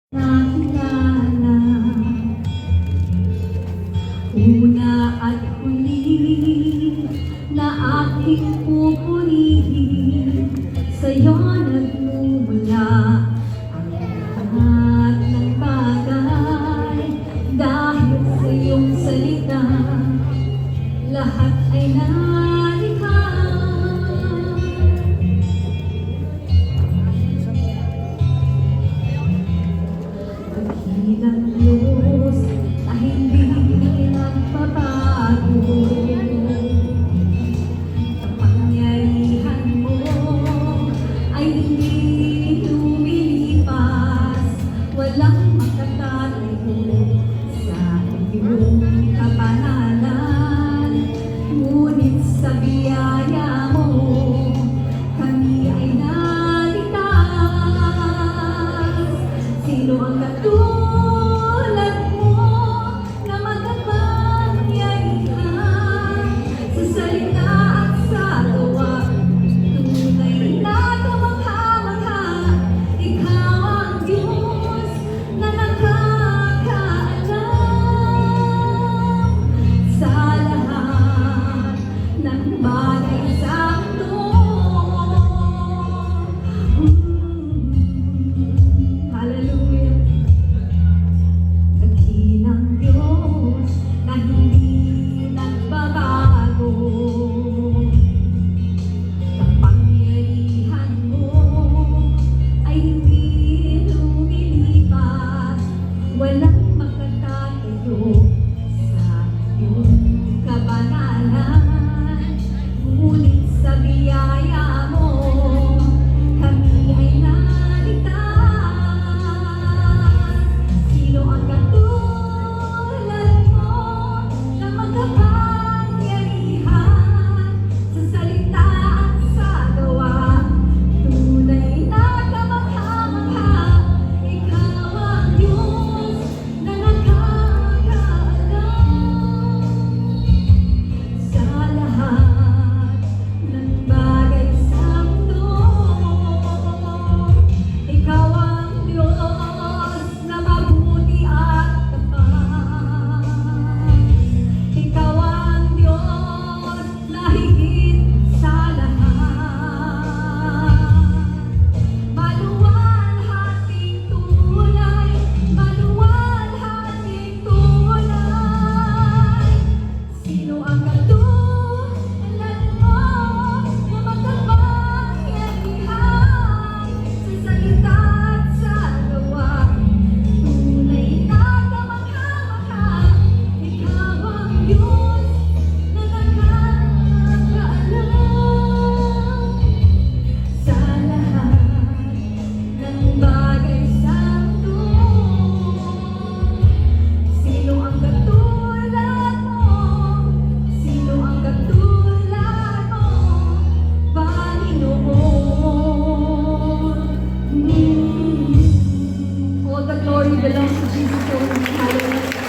Nakilala, una at huli na aking pupurihin, sa'yo nagmumula ang lahat ng bagay. Dahil sa iyong salita, lahat ay nalikha. Dakilang Diyos na hindi nagbabago, kapangyarihan mo ay hindi lumilipas, walang makatatayo sa iyong kabanalan. Ngunit sa biyaya mo, kami ay naligtas. Sino ang katulad